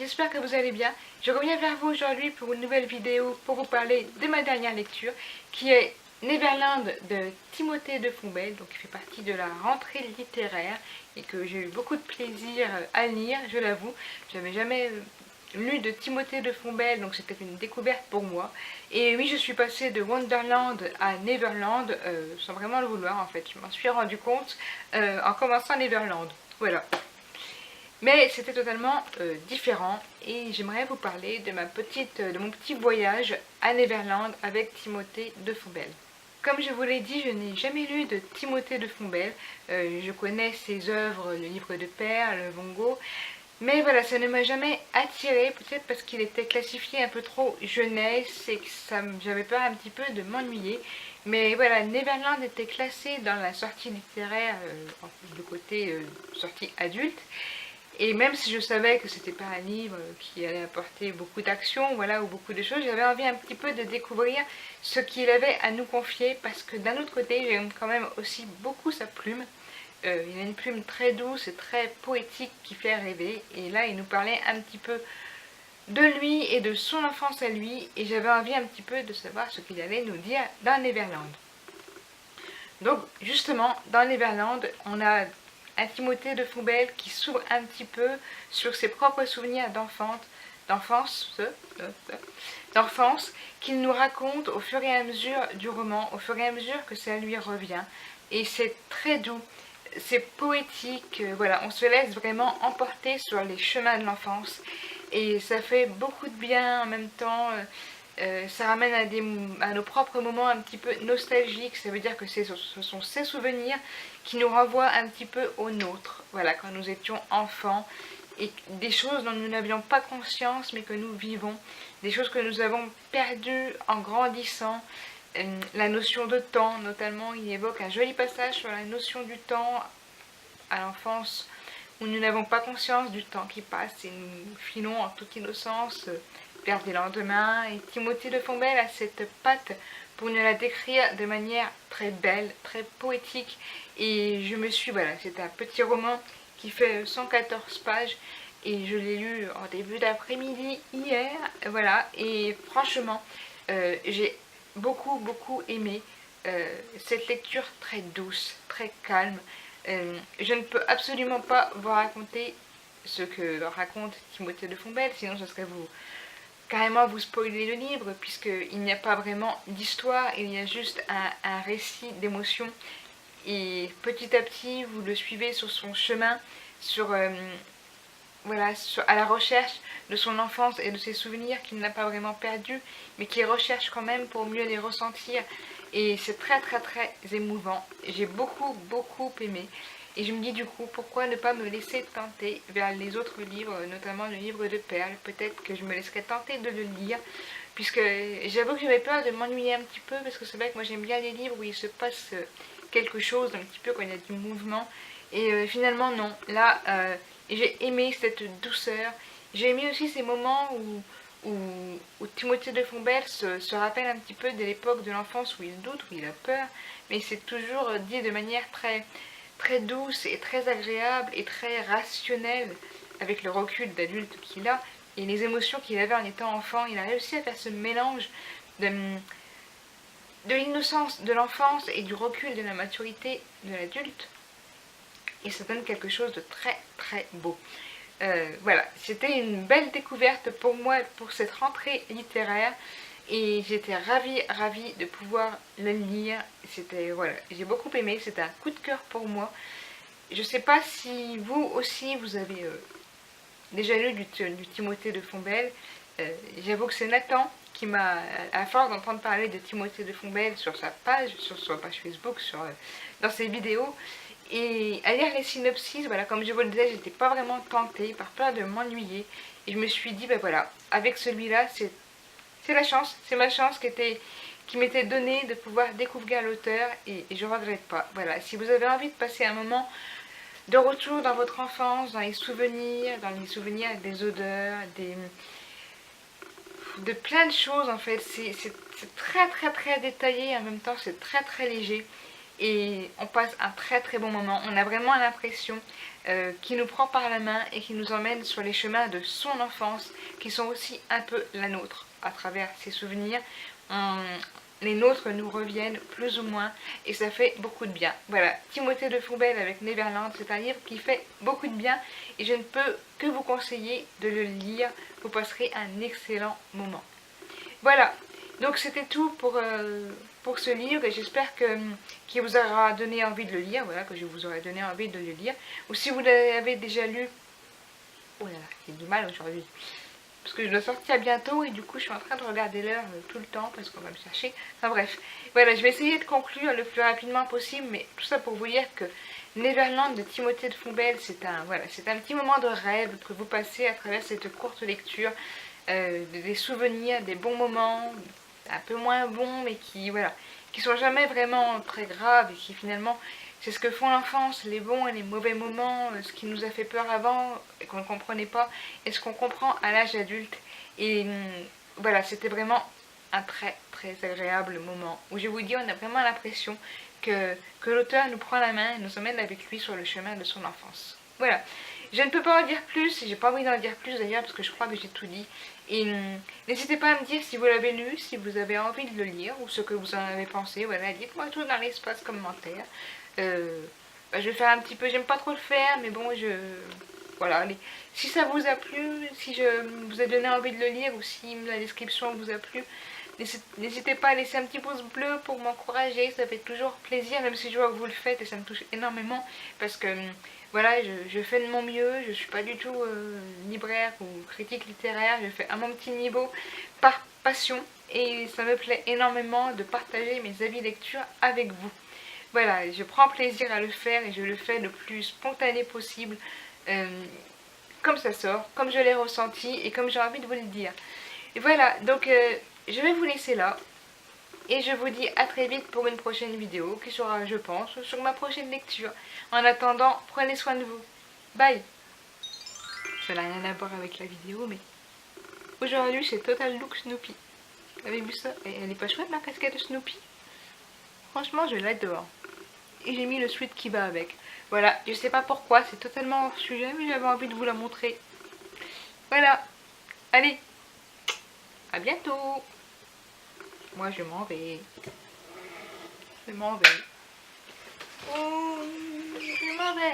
j'espère que vous allez bien. Je reviens vers vous aujourd'hui pour une nouvelle vidéo pour vous parler de ma dernière lecture qui est Neverland de Timothée de Fombelle, donc qui fait partie de la rentrée littéraire et que j'ai eu beaucoup de plaisir à lire, je l'avoue. J'avais jamais lu de Timothée de Fombelle, donc c'était une découverte pour moi. Et oui, je suis passée de Wonderland à Neverland sans vraiment le vouloir en fait. Je m'en suis rendu compte en commençant Neverland. Voilà. Mais c'était totalement différent et j'aimerais vous parler de mon petit voyage à Neverland avec Timothée de Fombelle. Comme je vous l'ai dit, je n'ai jamais lu de Timothée de Fombelle. Je connais ses œuvres, le livre de Père, le Vongo, mais voilà, ça ne m'a jamais attiré, peut-être parce qu'il était classifié un peu trop jeunesse et que j'avais peur un petit peu de m'ennuyer. Mais voilà, Neverland était classé dans la sortie littéraire, le côté sortie adulte. Et même si je savais que c'était pas un livre qui allait apporter beaucoup d'action, voilà, ou beaucoup de choses, j'avais envie un petit peu de découvrir ce qu'il avait à nous confier, parce que d'un autre côté, j'aime quand même aussi beaucoup sa plume. Il a une plume très douce et très poétique qui fait rêver. Et là, il nous parlait un petit peu de lui et de son enfance à lui. Et j'avais envie un petit peu de savoir ce qu'il allait nous dire dans Neverland. Donc, justement, dans Neverland, on a un Timothée de Fombelle qui s'ouvre un petit peu sur ses propres souvenirs d'enfance, qu'il nous raconte au fur et à mesure du roman, au fur et à mesure que ça lui revient. Et c'est très doux, c'est poétique, voilà, on se laisse vraiment emporter sur les chemins de l'enfance. Et ça fait beaucoup de bien en même temps. Ça ramène à nos propres moments un petit peu nostalgiques. Ça veut dire que ce sont ces souvenirs qui nous renvoient un petit peu aux nôtres. Voilà, quand nous étions enfants. Et des choses dont nous n'avions pas conscience mais que nous vivons. Des choses que nous avons perdues en grandissant. La notion de temps, notamment, il évoque un joli passage sur la notion du temps à l'enfance, où nous n'avons pas conscience du temps qui passe et nous filons en toute innocence vers des lendemains. Et Timothée de Fombelle a cette patte pour nous la décrire de manière très belle, très poétique. Et voilà, c'est un petit roman qui fait 114 pages et je l'ai lu en début d'après-midi hier, voilà. Et franchement, j'ai beaucoup aimé cette lecture très douce, très calme. Je ne peux absolument pas vous raconter ce que raconte Timothée de Fombelle, sinon ce serait carrément vous spoiler le livre, puisqu'il n'y a pas vraiment d'histoire, il y a juste un récit d'émotions. Et petit à petit, vous le suivez sur son chemin, à la recherche de son enfance et de ses souvenirs qu'il n'a pas vraiment perdus, mais qu'il recherche quand même pour mieux les ressentir. Et c'est très émouvant. J'ai beaucoup aimé. Et je me dis du coup, pourquoi ne pas me laisser tenter vers les autres livres, notamment le livre de Perles. Peut-être que je me laisserai tenter de le lire, puisque j'avoue que j'avais peur de m'ennuyer un petit peu, parce que c'est vrai que moi j'aime bien les livres où il se passe quelque chose, un petit peu quand il y a du mouvement. Et finalement non, là j'ai aimé cette douceur. J'ai aimé aussi ces moments où Timothée de Fombelle se rappelle un petit peu de l'époque de l'enfance où il doute, où il a peur, mais c'est toujours dit de manière très douce et très agréable et très rationnelle, avec le recul d'adulte qu'il a et les émotions qu'il avait en étant enfant. Il a réussi à faire ce mélange de l'innocence de l'enfance et du recul de la maturité de l'adulte, et ça donne quelque chose de très beau. Voilà, c'était une belle découverte pour moi pour cette rentrée littéraire et j'étais ravie de pouvoir le lire. Voilà, j'ai beaucoup aimé, c'était un coup de cœur pour moi. Je sais pas si vous aussi vous avez déjà lu du Timothée de Fombelle. J'avoue que c'est Nathan qui m'a, à force d'entendre parler de Timothée de Fombelle sur sa page Facebook, dans ses vidéos, et à lire les synopsis, voilà, comme je vous le disais, j'étais pas vraiment tentée, par peur de m'ennuyer. Et je me suis dit, ben voilà, avec celui-là, c'est ma chance qui m'était donnée de pouvoir découvrir l'auteur, et je regrette pas. Voilà, si vous avez envie de passer un moment de retour dans votre enfance, dans les souvenirs des odeurs, de plein de choses en fait, c'est très détaillé, en même temps c'est très léger. et on passe un très très bon moment. On a vraiment l'impression qu'il nous prend par la main et qui nous emmène sur les chemins de son enfance, qui sont aussi un peu la nôtre à travers ses souvenirs. Les nôtres nous reviennent plus ou moins et ça fait beaucoup de bien. Voilà, Timothée de Fombelle avec Neverland, c'est un livre qui fait beaucoup de bien et je ne peux que vous conseiller de le lire. Vous passerez un excellent moment. Voilà, donc c'était tout pour ce livre et j'espère qu'il vous aura donné envie de le lire. Voilà, que je vous aurai donné envie de le lire. Ou si vous l'avez déjà lu, oh là là, j'ai du mal aujourd'hui. Parce que je dois sortir bientôt et du coup je suis en train de regarder l'heure tout le temps parce qu'on va me chercher. Enfin bref, voilà, je vais essayer de conclure le plus rapidement possible, mais tout ça pour vous dire que Neverland de Timothée de Fombelle, c'est un petit moment de rêve que vous passez à travers cette courte lecture, des souvenirs, des bons moments, un peu moins bons, mais qui sont jamais vraiment très graves et qui finalement c'est ce que font l'enfance, les bons et les mauvais moments, ce qui nous a fait peur avant et qu'on ne comprenait pas, et ce qu'on comprend à l'âge adulte. Et voilà, c'était vraiment un très très agréable moment où je vous dis, on a vraiment l'impression que l'auteur nous prend la main et nous emmène avec lui sur le chemin de son enfance. Voilà, je ne peux pas en dire plus, et j'ai pas envie d'en dire plus d'ailleurs parce que je crois que j'ai tout dit. Et n'hésitez pas à me dire si vous l'avez lu, si vous avez envie de le lire ou ce que vous en avez pensé. Voilà, dites-moi tout dans l'espace commentaire. Je vais faire un petit peu, j'aime pas trop le faire, mais bon, voilà, si ça vous a plu, si je vous ai donné envie de le lire ou si la description vous a plu, n'hésitez pas à laisser un petit pouce bleu pour m'encourager, ça fait toujours plaisir, même si je vois que vous le faites et ça me touche énormément parce que voilà, je fais de mon mieux, je suis pas du tout libraire ou critique littéraire, je fais à mon petit niveau par passion et ça me plaît énormément de partager mes avis lecture avec vous. Voilà, je prends plaisir à le faire et je le fais le plus spontané possible, comme ça sort, comme je l'ai ressenti et comme j'ai envie de vous le dire. Et voilà, donc je vais vous laisser là et je vous dis à très vite pour une prochaine vidéo qui sera, je pense, sur ma prochaine lecture. En attendant, prenez soin de vous. Bye. Ça n'a rien à voir avec la vidéo, mais aujourd'hui c'est Total Look Snoopy. Vous avez vu ça? Elle est pas chouette la casquette de Snoopy? Franchement, je l'adore. Et j'ai mis le sweat qui va avec. Voilà, je sais pas pourquoi, c'est totalement hors sujet, mais j'avais envie de vous la montrer. Voilà, allez, à bientôt. Moi je m'en vais. Je m'en vais. Oh, je m'en vais.